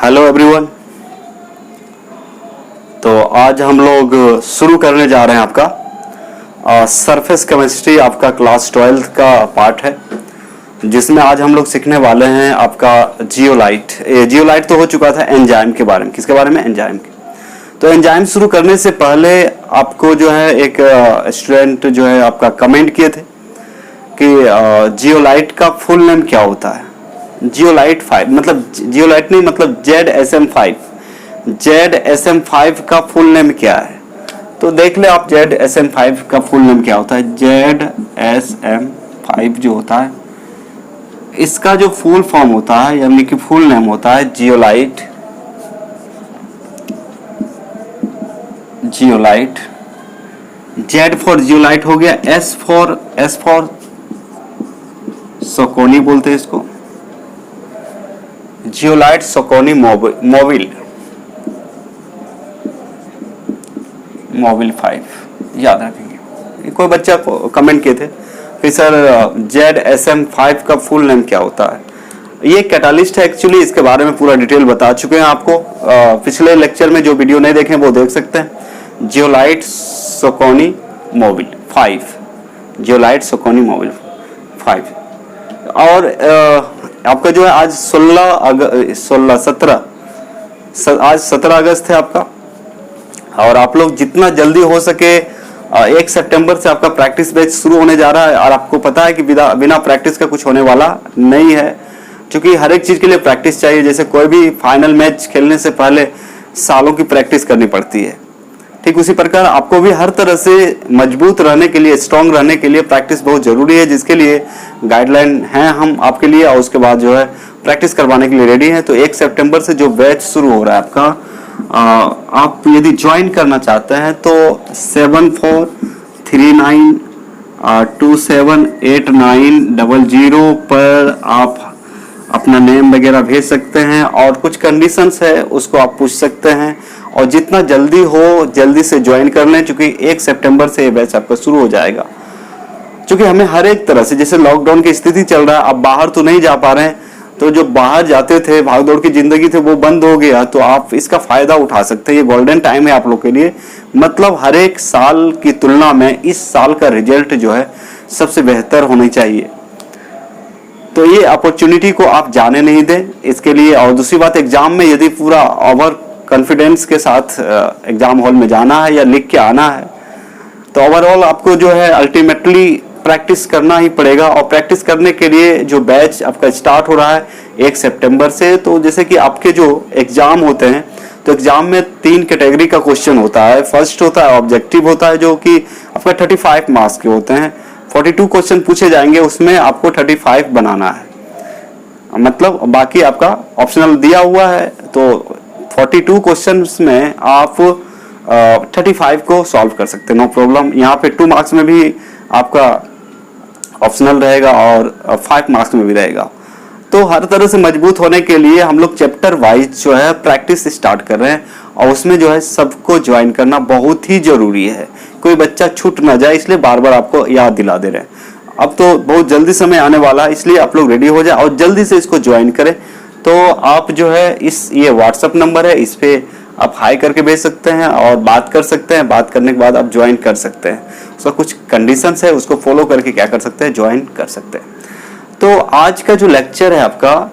Hello everyone. तो आज हम लोग शुरू करने जा रहे हैं आपका सरफेस केमिस्ट्री, आपका क्लास 12 का पार्ट है, जिसमें आज हम लोग सीखने वाले हैं आपका जियोलाइट। जियोलाइट तो हो चुका था एंजाइम के बारे में। किसके बारे में? एंजाइम के। तो एंजाइम शुरू करने से पहले आपको जो है एक स्टूडेंट जो है आपका कमेंट किए थे कि जियोलाइट का फुल नेम क्या होता है। जियोलाइट 5 मतलब जियोलाइट नहीं, मतलब ZSM5। ZSM5 का फुल नेम क्या है? तो देख ले आप ZSM5 का फुल नेम क्या होता है। ZSM5 जो होता है, इसका जो फुल फॉर्म होता है यानी कि फुल नेम होता है zeolite. Zeolite, Z for zeolite हो गया, S फॉर सोकोनी बोलते हैं इसको, जियोलाइट सोकोनी मोबिल 5 याद रखेंगे। कोई बच्चा को कमेंट किए थे कि सर ZSM5 का फुल नेम क्या होता है। ये कैटालिस्ट है एक्चुअली, इसके बारे में पूरा डिटेल बता चुके हैं आपको। पिछले लेक्चर में जो वीडियो नहीं देखे वो देख सकते हैं। Zeolite Socony Mobil 5, zeolite Socony Mobil 5। और आपका जो है आज 17 अगस्त है आपका। और आप लोग जितना जल्दी हो सके 1 सितंबर से आपका प्रैक्टिस बैच शुरू होने जा रहा है। और आपको पता है कि बिना प्रैक्टिस का कुछ होने वाला नहीं है, क्योंकि हर एक चीज के लिए प्रैक्टिस चाहिए। जैसे कोई भी फाइनल मैच खेलने से पहले सालों की प्रैक्टिस करनी पड़ती है, ठीक उसी प्रकार आपको भी हर तरह से मजबूत रहने के लिए, स्ट्रांग रहने के लिए प्रैक्टिस बहुत जरूरी है, जिसके लिए गाइडलाइन है हम आपके लिए। और उसके बाद जो है प्रैक्टिस करवाने के लिए रेडी है। तो 1 सितंबर से जो बैच शुरू हो रहा है आपका, आप यदि ज्वाइन करना चाहते हैं तो 7439278900 पर आप अपना नेम वगैरह भेज सकते हैं। और कुछ कंडीशंस है उसको आप पूछ सकते हैं। और जितना जल्दी हो जल्दी से ज्वाइन कर लें, क्योंकि 1 सितंबर से ये बैच आपका शुरू हो जाएगा। क्योंकि हमें हर एक तरह से, जैसे लॉकडाउन की स्थिति चल रहा है, आप बाहर तो नहीं जा पा रहे हैं, तो जो बाहर जाते थे, भागदौड़ की जिंदगी थी, वो बंद हो गया। तो आप इसका फायदा उठा सकते हैं। ये गोल्डन टाइम है आप लोग के लिए। मतलब हर एक साल की तुलना में इस साल का रिजल्ट जो है सबसे बेहतर होनी चाहिए। तो ये अपॉर्चुनिटी को आप जाने नहीं दें इसके लिए। और दूसरी बात, एग्जाम में यदि पूरा ओवर कॉन्फिडेंस के साथ एग्जाम हॉल में जाना है या लिख के आना है, तो ओवरऑल आपको जो है अल्टीमेटली प्रैक्टिस करना ही पड़ेगा। और प्रैक्टिस करने के लिए जो बैच आपका स्टार्ट हो रहा है 1 सितंबर से, तो जैसे कि आपके जो एग्जाम होते हैं, तो एग्जाम में 3 कैटेगरी का क्वेश्चन होता है। फर्स्ट होता है ऑब्जेक्टिव होता है, जो कि आपका 35 मार्क्स के होते हैं। 42 क्वेश्चन पूछे जाएंगे, उसमें आपको 35 बनाना है। मतलब बाकी आपका ऑप्शनल दिया हुआ है। तो 42 क्वेश्चंस में आप 35 को सॉल्व कर सकते हैं, नो प्रॉब्लम। यहाँ पे 2 मार्क्स में भी आपका ऑप्शनल रहेगा और 5 मार्क्स में भी रहेगा। तो हर तरह से मजबूत होने के लिए हम लोग चैप्टर वाइज जो है प्रैक्टिस स्टार्ट कर रहे हैं। और उसमें जो है सबको ज्वाइन करना बहुत ही जरूरी है, कोई बच्चा छूट ना जाए, इसलिए बार बार आपको याद दिला दे रहे हैं। अब तो बहुत जल्दी समय आने वाला है, इसलिए आप लोग रेडी हो जाए और जल्दी से इसको ज्वाइन करें। तो आप जो है ये व्हाट्सएप नंबर है, इस पे आप हाई करके भेज सकते हैं और बात कर सकते हैं। बात करने के बाद आप ज्वाइन कर सकते हैं। उसका कुछ कंडीशंस है, उसको फॉलो करके क्या कर सकते हैं, ज्वाइन कर सकते हैं। तो आज का जो लेक्चर है आपका,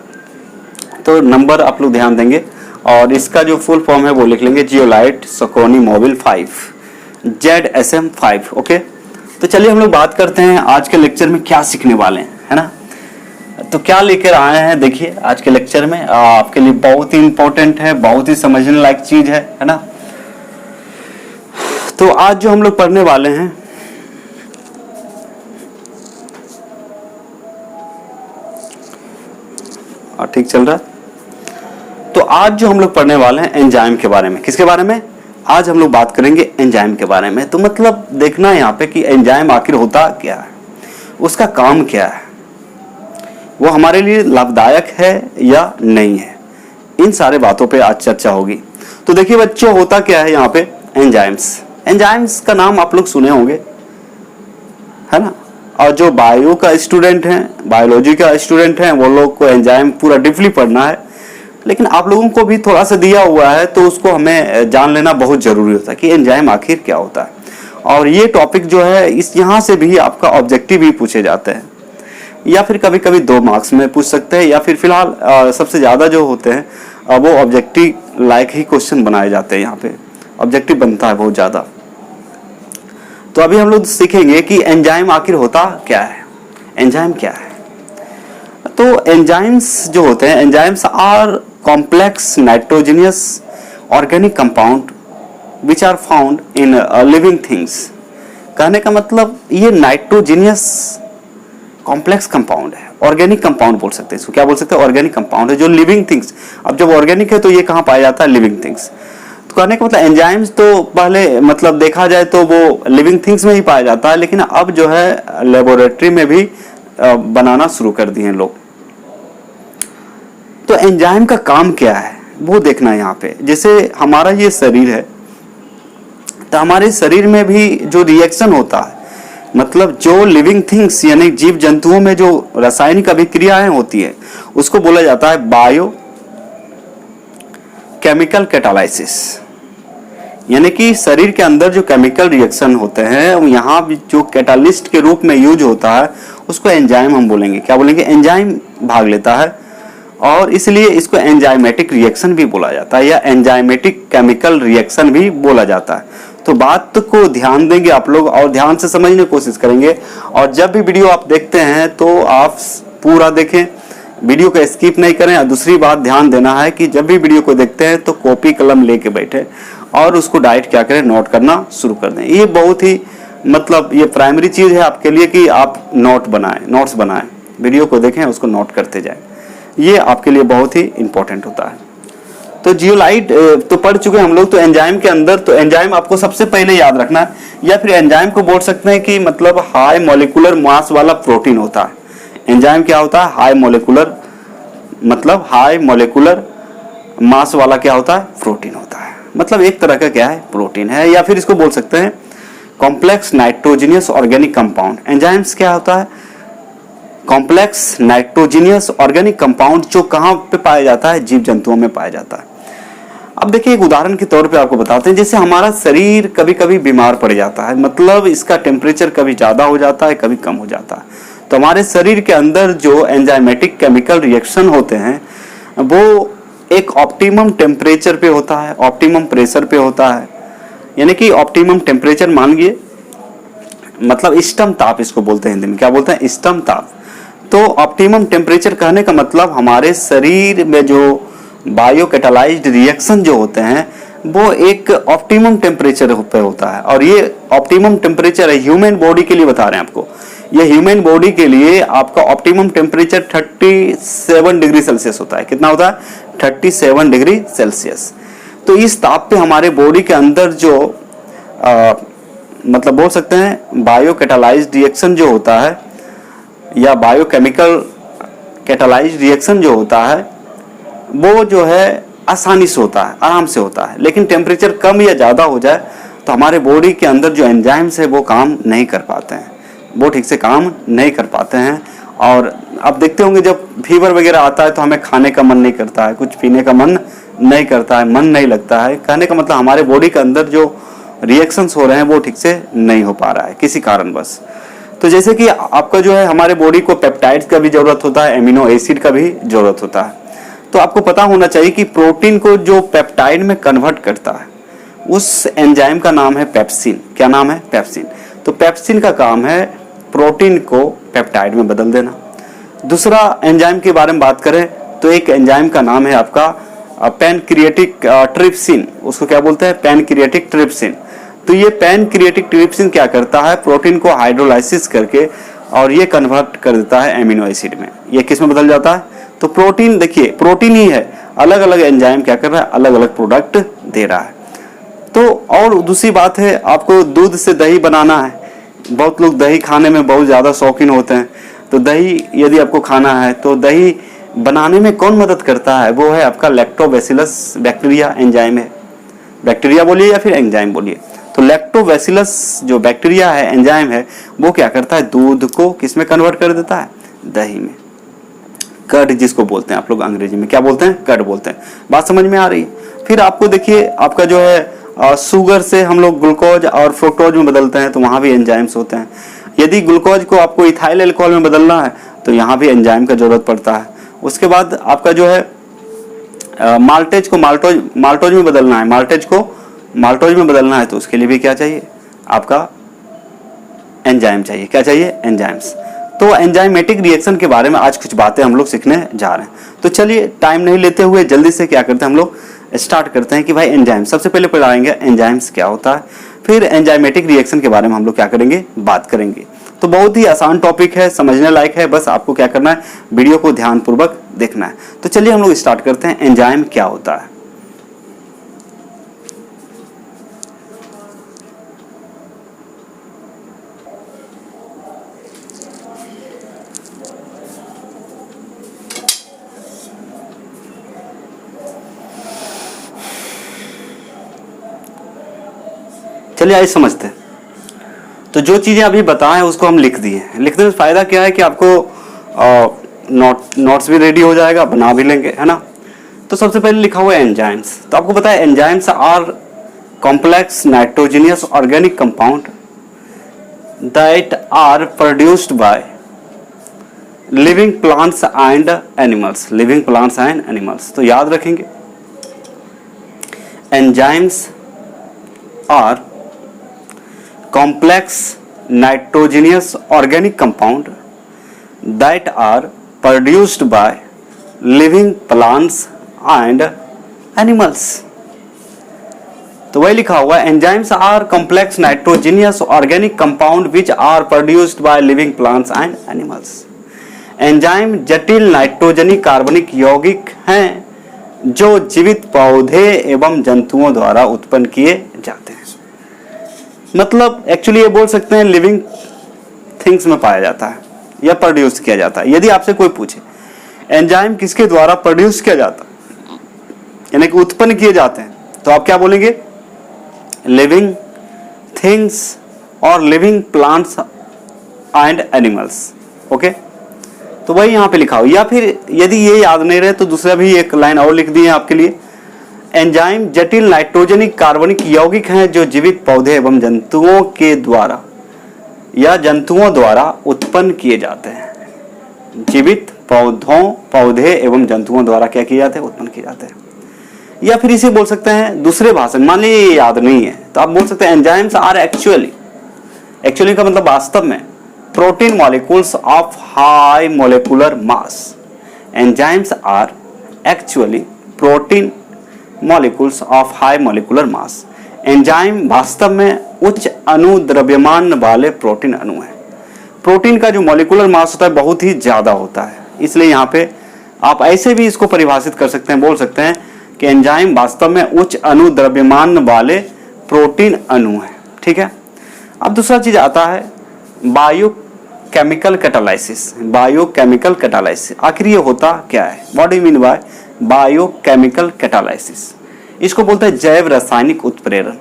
तो नंबर आप लोग ध्यान देंगे और इसका जो फुल फॉर्म है वो लिख लेंगे, zeolite Socony Mobil 5, ZSM5। Okay, तो चलिए हम लोग बात करते हैं आज के लेक्चर में क्या सीखने वाले हैं, है ना। तो क्या लेकर आए हैं, देखिए आज के लेक्चर में आपके लिए बहुत ही इंपॉर्टेंट है, बहुत ही समझने लायक चीज है ना। तो आज जो हम लोग पढ़ने वाले हैं, ठीक चल रहा है। तो आज जो हम लोग पढ़ने वाले हैं एंजाइम के बारे में। किसके बारे में? आज हम लोग बात करेंगे एंजाइम के बारे में। तो मतलब देखना है यहाँ पे कि एंजाइम आखिर होता क्या है, उसका काम क्या है, वो हमारे लिए लाभदायक है या नहीं है, इन सारे बातों पे आज चर्चा होगी। तो देखिए बच्चों, होता क्या है यहाँ पे, एंजाइम्स। एंजाइम्स का नाम आप लोग सुने होंगे, है ना। और जो बायो का स्टूडेंट हैं, बायोलॉजी का स्टूडेंट हैं, वो लोग को एंजाइम पूरा डीपली पढ़ना है। लेकिन आप लोगों को भी थोड़ा सा दिया हुआ है तो उसको हमें जान लेना बहुत जरूरी होता है कि एंजाइम आखिर क्या होता है। और ये टॉपिक जो है इस यहाँ से भी आपका ऑब्जेक्टिव भी पूछे जाते हैं, या फिर कभी कभी 2 मार्क्स में पूछ सकते हैं, या फिर फिलहाल सबसे ज़्यादा जो होते हैं वो ऑब्जेक्टिव लायक ही क्वेश्चन बनाए जाते हैं। यहाँ पे ऑब्जेक्टिव बनता है बहुत ज़्यादा। तो अभी हम लोग सीखेंगे कि एंजाइम आखिर होता क्या है, एंजाइम क्या है। तो एंजाइम्स जो होते हैं, enzymes are complex nitrogenous organic compound which are found in living things. कहने का मतलब ये नाइट्रोजनियस कॉम्प्लेक्स कंपाउंड है, ऑर्गेनिक कंपाउंड बोल सकते हैं इसको। क्या बोल सकते हैं? ऑर्गेनिक कंपाउंड है जो लिविंग थिंग्स। अब जब ऑर्गेनिक है तो ये कहाँ पाया जाता है? Living things. तो कहने का मतलब एंजाइम्स तो पहले मतलब देखा जाए तो वो लिविंग थिंग्स में ही पाया जाता है, लेकिन अब जो है लेबोरेटरी में भी बनाना शुरू कर दिए हैं लोग। तो एंजाइम का काम क्या है वो देखना है यहाँ पे। जैसे हमारा ये शरीर है, तो हमारे शरीर में भी जो रिएक्शन होता है, मतलब जो लिविंग थिंग्स यानी जीव जंतुओं में जो रासायनिक अभिक्रियाएं होती है, उसको बोला जाता है बायो केमिकल कैटालाइसिस। यानी कि शरीर के अंदर जो केमिकल रिएक्शन होते हैं यहाँ जो कैटालिस्ट के रूप में यूज होता है उसको एंजाइम हम बोलेंगे। क्या बोलेंगे? एंजाइम भाग लेता है, और इसलिए इसको एंजाइमेटिक रिएक्शन भी बोला जाता है, या एंजाइमेटिक केमिकल रिएक्शन भी बोला जाता है। तो बात को ध्यान देंगे आप लोग और ध्यान से समझने की कोशिश करेंगे। और जब भी वीडियो आप देखते हैं तो आप पूरा देखें, वीडियो को स्किप नहीं करें। और दूसरी बात ध्यान देना है कि जब भी वीडियो को देखते हैं तो कॉपी कलम लेके बैठे और उसको डायरेक्ट क्या करें, नोट करना शुरू कर दें। ये बहुत ही मतलब ये प्राइमरी चीज है आपके लिए कि आप नोट्स बनाएं, वीडियो को देखें, उसको नोट करते जाएं। ये आपके लिए बहुत ही इंपॉर्टेंट होता है। तो जियोलाइट तो पढ़ चुके हैं हम लोग। तो एंजाइम के अंदर, तो एंजाइम आपको सबसे पहले याद रखना है, या फिर एंजाइम को बोल सकते हैं कि मतलब हाई मॉलिक्यूलर मास वाला प्रोटीन होता है। एंजाइम क्या होता है? हाई मॉलिक्यूलर, मतलब हाई मॉलिक्यूलर मास वाला क्या होता है? प्रोटीन होता है। मतलब एक तरह का क्या है? प्रोटीन है। या फिर इसको बोल सकते हैं complex nitrogenous organic compound. Enzymes क्या होता है? कॉम्प्लेक्स नाइट्रोजनियस ऑर्गेनिक कंपाउंड, जो कहाँ पे पाया जाता है? जीव जंतुओं में पाया जाता है। अब देखिए एक उदाहरण के तौर पे आपको बताते हैं। जैसे हमारा शरीर कभी कभी बीमार पड़ जाता है, मतलब इसका टेम्परेचर कभी ज्यादा हो जाता है, कभी कम हो जाता है। तो हमारे शरीर के अंदर जो एंजाइमेटिक केमिकल रिएक्शन होते हैं वो एक ऑप्टिमम टेम्परेचर पे होता है, ऑप्टिमम प्रेशर पे होता है। यानी कि ऑप्टिमम टेम्परेचर मानिए, मतलब इष्टतम ताप इसको बोलते हैं हिंदी में। क्या बोलते हैं? इष्टतम ताप। तो ऑप्टिमम टेम्परेचर कहने का मतलब हमारे शरीर में जो बायो कैटालाइज्ड रिएक्शन जो होते हैं वो एक ऑप्टिमम टेम्परेचर पे होता है। और ये ऑप्टिमम टेम्परेचर है ह्यूमन बॉडी के लिए बता रहे हैं आपको। ये ह्यूमन बॉडी के लिए आपका ऑप्टिमम टेम्परेचर 37 डिग्री सेल्सियस होता है। कितना होता है? 37 डिग्री सेल्सियस। तो इस ताप पे हमारे बॉडी के अंदर जो मतलब बोल सकते हैं बायो कैटालाइज्ड रिएक्शन जो होता है, या बायोकेमिकल कैटालाइज्ड रिएक्शन जो होता है वो जो है आसानी से होता है, आराम से होता है। लेकिन टेम्परेचर कम या ज़्यादा हो जाए तो हमारे बॉडी के अंदर जो एंजाइम्स है वो काम नहीं कर पाते हैं, वो ठीक से काम नहीं कर पाते हैं। और आप देखते होंगे जब फीवर वगैरह आता है तो हमें खाने का मन नहीं करता है, कुछ पीने का मन नहीं करता है, मन नहीं लगता है। कहने का मतलब हमारे बॉडी के अंदर जो रिएक्शंस हो रहे हैं वो ठीक से नहीं हो पा रहा है किसी कारणवश। तो जैसे कि आपका जो है हमारे बॉडी को पेप्टाइड्स का भी जरूरत होता है, एमिनो एसिड का भी जरूरत होता है। तो आपको पता होना चाहिए कि प्रोटीन को जो पेप्टाइड में कन्वर्ट करता है उस एंजाइम का नाम है पेप्सिन। क्या नाम है? पेप्सिन। तो पेप्सिन का काम है प्रोटीन को पेप्टाइड में बदल देना। दूसरा एंजाइम के बारे में बात करें तो एक एंजाइम का नाम है आपका पैनक्रिएटिक ट्रिप्सिन। उसको क्या बोलते हैं? Pancreatic trypsin. तो ये पैनक्रिएटिक ट्रिप्सिन क्या करता है? प्रोटीन को हाइड्रोलाइसिस करके और ये कन्वर्ट कर देता है एमिनो एसिड में। ये किस में बदल जाता है? तो प्रोटीन, देखिए प्रोटीन ही है, अलग अलग एंजाइम क्या कर रहा है? अलग अलग प्रोडक्ट दे रहा है। तो और दूसरी बात है, आपको दूध से दही बनाना है। बहुत लोग दही खाने में बहुत ज़्यादा शौकीन होते हैं। तो दही यदि आपको खाना है तो दही बनाने में कौन मदद करता है? वो है आपका लैक्टोबैसिलस बैक्टीरिया एंजाइम है। बैक्टीरिया बोलिए या फिर एंजाइम बोलिए। तो लैक्टोबैसिलस जो बैक्टीरिया है, एंजाइम है, वो क्या करता है? दूध को किस में कन्वर्ट कर देता है? दही में। कर्ड जिसको बोलते हैं आप लोग अंग्रेजी में क्या बोलते हैं, कर्ड बोलते हैं। बात समझ में आ रही है। फिर आपको देखिए आपका जो है शुगर से हम लोग ग्लूकोज और फ्रुक्टोज में बदलते हैं तो वहाँ भी एंजाइम्स होते हैं। यदि ग्लूकोज को आपको इथाइल अल्कोहल में बदलना है तो यहाँ भी एंजाइम का जरूरत पड़ता है। उसके बाद आपका जो है माल्टेज को माल्टोज में बदलना है, माल्टेज को माल्टोज में बदलना है तो उसके लिए भी क्या चाहिए, आपका एंजाइम चाहिए। क्या चाहिए, एंजाइम्स। तो एंजाइमेटिक रिएक्शन के बारे में आज कुछ बातें हम लोग सीखने जा रहे हैं। तो चलिए टाइम नहीं लेते हुए जल्दी से क्या करते हैं हम लोग स्टार्ट करते हैं कि भाई एंजाइम सबसे पहले पढ़ाएंगे एंजाइम्स क्या होता है, फिर एंजाइमेटिक रिएक्शन के बारे में हम लोग क्या करेंगे, बात करेंगे। तो बहुत ही आसान टॉपिक है, समझने लायक है, बस आपको क्या करना है, वीडियो को ध्यानपूर्वक देखना है। तो चलिए हम लोग स्टार्ट करते हैं, एंजाइम क्या होता है। चलिए आइए समझते हैं। तो जो चीजें अभी बताएं उसको हम लिख दिए। लिखने में फायदा क्या है कि आपको नोट्स भी रेडी हो जाएगा, बना भी लेंगे, है ना। तो सबसे पहले लिखा हुआ है एंजाइम्स। तो आपको पता है enzymes are complex nitrogenous organic compound that are produced by living plants and animals, living plants and animals. तो याद रखेंगे enzymes are complex nitrogenous organic compound that are produced by living plants and animals। तो वही लिखा हुआ है enzymes are complex nitrogenous organic compound which are produced by living plants and animals. Enzyme जटिल नाइट्रोजनी कार्बनिक यौगिक हैं जो जीवित पौधे एवं जंतुओं द्वारा उत्पन्न किए जाते हैं। मतलब एक्चुअली ये बोल सकते हैं लिविंग थिंग्स में पाया जाता है या प्रोड्यूस किया जाता है। यदि आपसे कोई पूछे एंजाइम किसके द्वारा प्रोड्यूस किया जाता है, यानी कि उत्पन्न किए जाते हैं, तो आप क्या बोलेंगे, लिविंग थिंग्स और living plants and animals. Okay, तो वही यहाँ पे लिखा हो। या फिर यदि ये याद नहीं रहे तो दूसरा भी एक लाइन और लिख दी है आपके लिए, एंजाइम जटिल नाइट्रोजनिक कार्बनिक यौगिक हैं जो जीवित पौधे एवं जंतुओं के द्वारा या जंतुओं द्वारा उत्पन्न किए जाते हैं। जीवित पौधे एवं जंतुओं द्वारा क्या किए जाते हैं, उत्पन्न किए जाते हैं। या फिर इसे बोल सकते हैं दूसरे भाषा में, मान लीजिए याद नहीं है तो आप बोल सकते हैं एंजाइम्स आर एक्चुअली का मतलब वास्तव में protein molecules of high molecular mass. Enzymes are actually protein molecules of high molecular mass. Enzyme वास्तव में उच्च अणु द्रव्यमान वाले प्रोटीन अणु है। प्रोटीन का जो मॉलिकुलर मास होता है बहुत ही ज्यादा होता है, इसलिए यहाँ पे आप ऐसे भी इसको परिभाषित कर सकते हैं, बोल सकते हैं कि एंजाइम वास्तव में उच्च अणु द्रव्यमान वाले प्रोटीन अणु है। ठीक है। अब दूसरा चीज आता है बायोकेमिकल कैटालाइसिस। बायोकेमिकल कैटालाइसिस आखिर ये होता क्या है, what do mean by biochemical catalysis? इसको बोलते हैं जैव रासायनिक उत्प्रेरण।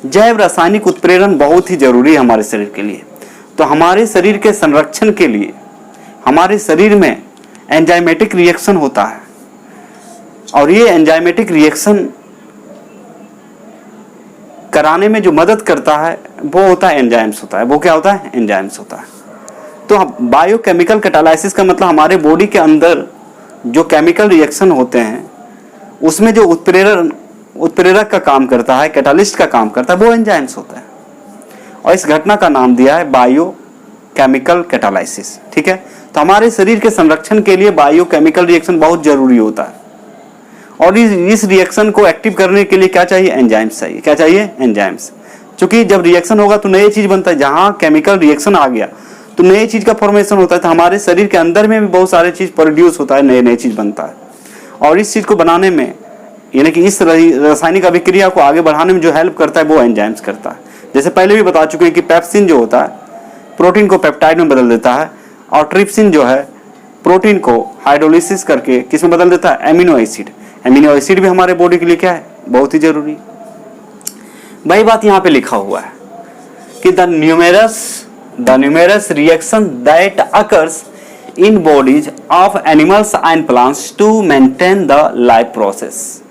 जैव रासायनिक उत्प्रेरण बहुत ही जरूरी है हमारे शरीर के लिए। तो हमारे शरीर के संरक्षण के लिए हमारे शरीर में एंजाइमेटिक रिएक्शन होता है और ये एंजाइमेटिक रिएक्शन कराने में जो मदद करता है वो होता है एंजाइम्स होता है। वो क्या होता है, एंजाइम्स होता है। तो बायोकेमिकल कैटालाइसिस का मतलब हमारे बॉडी के अंदर जो केमिकल रिएक्शन होते हैं उसमें जो उत्प्रेरक का काम करता है, कैटालिस्ट का काम करता है, वो एंजाइम्स होता है। और इस घटना का नाम दिया है बायोकेमिकल कैटालाइसिस। ठीक है। तो हमारे शरीर के संरक्षण के लिए बायोकेमिकल रिएक्शन बहुत जरूरी होता है और इस रिएक्शन को एक्टिव करने के लिए क्या चाहिए, एंजाइम्स चाहिए। क्या चाहिए, एंजाइम्स। क्योंकि जब रिएक्शन होगा तो नई चीज बनता है। जहां केमिकल रिएक्शन आ गया तो नई चीज का फॉर्मेशन होता है। तो हमारे शरीर के अंदर में भी बहुत सारे चीज प्रोड्यूस होता है, नई नई चीज बनता है। और इस चीज को बनाने में यानी कि इस रासायनिक अभिक्रिया को आगे बढ़ाने में जो हेल्प करता है वो एंजाइम्स करता है। जैसे पहले भी बता चुके हैं कि पेप्सिन जो होता है प्रोटीन को पेप्टाइड में बदल देता है और ट्रिप्सिन जो है प्रोटीन को हाइड्रोलिसिस करके किस में बदल देता है, एमिनो एसिड। एमिनो एसिड भी हमारे बॉडी के लिए क्या है, बहुत ही जरूरी। वही बात यहाँ पे लिखा हुआ है कि the numerous reaction that occurs in bodies of animals and plants to maintain the life process.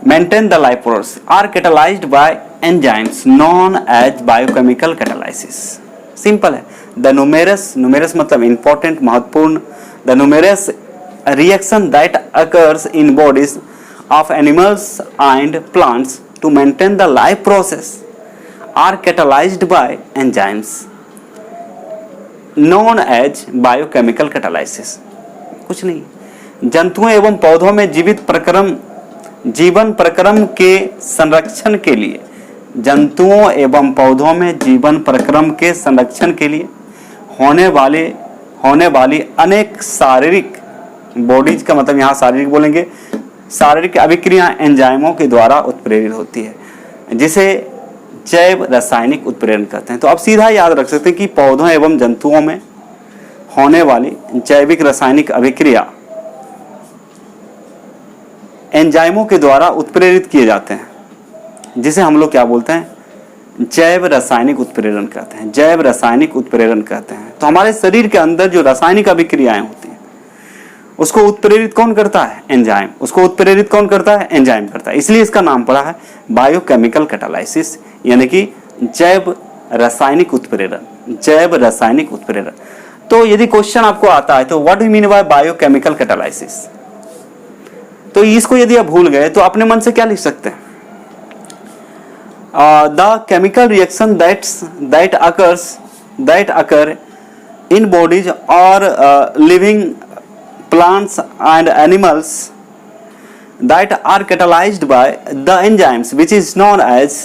Maintain the life process are catalyzed by enzymes known as biochemical catalysis. Simple है. The numerous मतलब important महत्वपूर्ण. The numerous reaction that occurs in bodies of animals and plants to maintain the life process are catalyzed by enzymes known as biochemical catalysis. कुछ नहीं. जंतुओं एवं पौधों में जीवन प्रक्रम के संरक्षण के लिए, जंतुओं एवं पौधों में जीवन प्रक्रम के संरक्षण के लिए होने वाली अनेक शारीरिक, बॉडीज का मतलब यहाँ शारीरिक बोलेंगे, शारीरिक अभिक्रिया एंजाइमों के द्वारा उत्प्रेरित होती है, जिसे जैव रासायनिक उत्प्रेरण कहते हैं. तो आप सीधा याद रख सकते हैं कि पौधों एवं जंतुओं में होने वाली जैविक रासायनिक अभिक्रिया एंजाइमों के द्वारा उत्प्रेरित किए जाते हैं, जिसे हम लोग क्या बोलते हैं, जैव रासायनिक उत्प्रेरण कहते हैं. जैव रासायनिक उत्प्रेरण कहते हैं. तो हमारे शरीर के अंदर जो रासायनिक अभिक्रियाएं होती हैं उसको उत्प्रेरित कौन करता है, एंजाइम. उसको उत्प्रेरित कौन करता है, एंजाइम करता है. इसलिए इसका नाम पड़ा है बायोकेमिकल कैटालाइसिस, यानी कि जैव रासायनिक उत्प्रेरण. जैव रासायनिक उत्प्रेरण. तो यदि क्वेश्चन आपको आता है तो what do you mean by biochemical catalysis, तो इसको यदि आप भूल गए तो अपने मन से क्या लिख सकते हैं, the chemical reaction that occur in bodies और living plants and animals that are catalyzed by the enzymes which is known as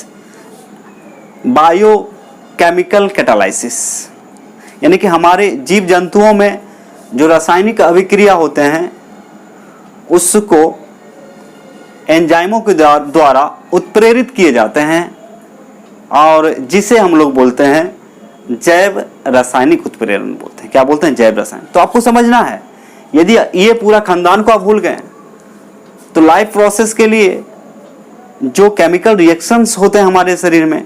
biochemical catalysis. यानी कि हमारे जीव जंतुओं में जो रासायनिक अभिक्रिया होते हैं उसको एंजाइमों के द्वारा उत्प्रेरित किए जाते हैं, और जिसे हम लोग बोलते हैं जैव रासायनिक उत्प्रेरण बोलते हैं. क्या बोलते हैं, जैव रसायन. तो आपको समझना है, यदि ये पूरा खानदान को आप भूल गए तो लाइफ प्रोसेस के लिए जो केमिकल रिएक्शंस होते हैं हमारे शरीर में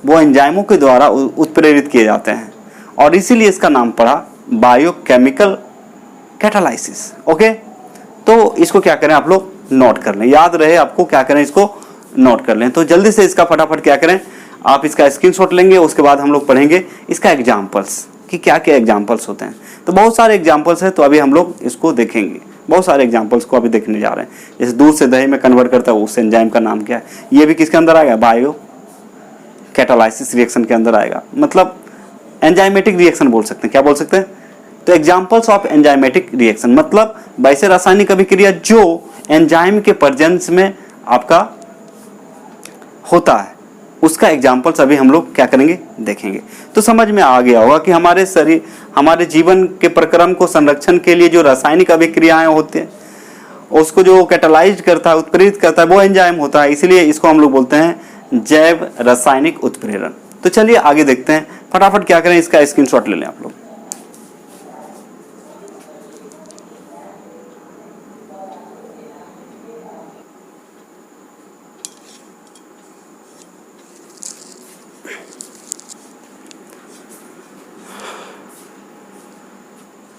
वो एंजाइमों के द्वारा उत्प्रेरित किए जाते हैं, और इसीलिए इसका नाम पड़ा बायोकेमिकल कैटालाइसिस. ओके, तो इसको क्या करें आप लोग नोट कर लें, याद रहे आपको, क्या करें इसको नोट कर लें. तो जल्दी से इसका फटाफट क्या करें, आप इसका स्क्रीनशॉट लेंगे, उसके बाद हम लोग पढ़ेंगे इसका एग्जाम्पल्स कि क्या क्या एग्जाम्पल्स होते हैं. तो बहुत सारे एग्जाम्पल्स हैं, तो अभी हम लोग इसको देखेंगे. बहुत सारे एग्जाम्पल्स को अभी देखने जा रहे हैं. जैसे दूध से दही में कन्वर्ट करता है उस एंजाइम का नाम क्या है, ये भी किसके अंदर आएगा, बायो कैटालाइसिस रिएक्शन के अंदर आएगा. मतलब एंजाइमेटिक रिएक्शन बोल सकते हैं. क्या बोल सकते हैं, तो एग्जाम्पल्स ऑफ एंजाइमेटिक रिएक्शन मतलब वैसे रासायनिक अभिक्रिया जो एंजाइम के प्रेजेंस में आपका होता है, उसका एग्जाम्पल्स अभी हम लोग क्या करेंगे, देखेंगे. तो समझ में आ गया होगा कि हमारे शरीर, हमारे जीवन के प्रक्रम को संरक्षण के लिए जो रासायनिक अभिक्रियाएं होती हैं उसको जो कैटालाइज करता है, उत्प्रेरित करता है, वो एंजाइम होता है. इसलिए इसको हम लोग बोलते हैं जैव रासायनिक उत्प्रेरण. तो चलिए आगे देखते हैं. फटाफट क्या करें, इसका स्क्रीनशॉट ले लें आप लोग.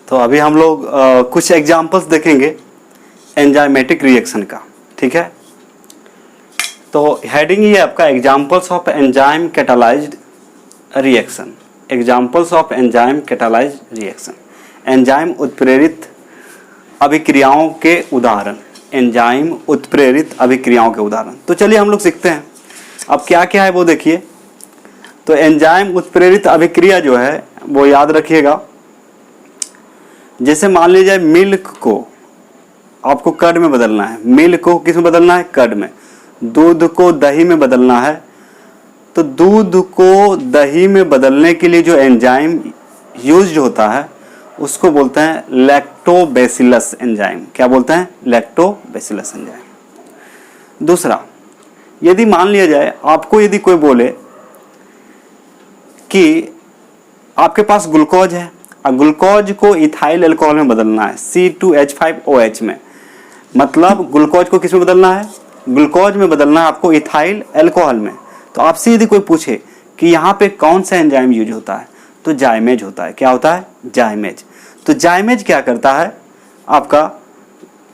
तो अभी हम लोग कुछ एग्जाम्पल्स देखेंगे एंजाइमेटिक रिएक्शन का. ठीक है, तो हेडिंग ये आपका examples of enzyme catalysed reaction. Examples of enzyme catalysed reaction, enzyme उत्प्रेरित अभिक्रियाओं के उदाहरण. एंजाइम उत्प्रेरित अभिक्रियाओं के उदाहरण. तो चलिए हम लोग सीखते हैं. अब क्या क्या है वो देखिए. तो एंजाइम उत्प्रेरित अभिक्रिया जो है वो याद रखिएगा. जैसे मान लीजिए मिल्क को आपको कर्ड में बदलना है. मिल्क को किस में बदलना है, कर्ड में. दूध को दही में बदलना है. तो दूध को दही में बदलने के लिए जो एंजाइम यूज्ड होता है उसको बोलते हैं लैक्टोबैसिलस एंजाइम. क्या बोलते हैं, लैक्टोबैसिलस एंजाइम. दूसरा, यदि मान लिया जाए आपको, यदि कोई बोले कि आपके पास ग्लूकोज है, ग्लूकोज को इथाइल अल्कोहल में बदलना है, C2H5OH में. मतलब ग्लूकोज को किस में बदलना है, ग्लूकोज में बदलना है आपको इथाइल अल्कोहल में. तो आपसे यदि कोई पूछे कि यहाँ पे कौन सा एंजाइम यूज होता है, तो जाइमेज होता है. क्या होता है, जाइमेज. तो जाइमेज क्या करता है, आपका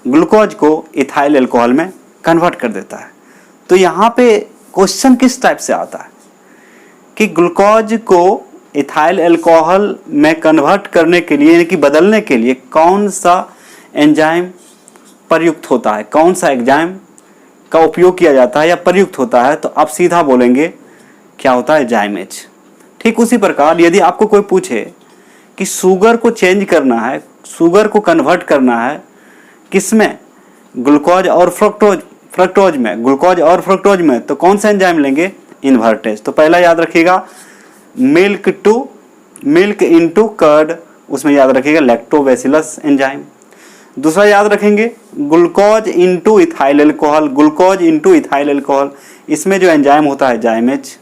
ग्लूकोज को इथाइल अल्कोहल में कन्वर्ट कर देता है। तो यहाँ पे क्वेश्चन किस टाइप से आता है कि ग्लूकोज को इथाइल अल्कोहल में कन्वर्ट करने के लिए, यानी कि बदलने के लिए कौन सा एंजाइम प्रयुक्त होता है, कौन सा एंजाइम का उपयोग किया जाता है या प्रयुक्त होता है, तो आप सीधा बोलेंगे क्या होता है, जाइमेज। ठीक उसी प्रकार यदि आपको कोई पूछे कि शुगर को चेंज करना है, शुगर को कन्वर्ट करना है किसमें, ग्लूकोज और फ्रक्टोज में, ग्लूकोज और फ्रक्टोज में, तो कौन सा एंजाइम लेंगे, इन्वर्टेज। तो पहला याद रखिएगा मिल्क इनटू कर्ड, उसमें याद रखिएगा लैक्टोबैसिलस एंजाइम। दूसरा याद रखेंगे glucose into ethyl alcohol, glucose into ethyl alcohol, इसमें जो एंजाइम होता है जाइमेज।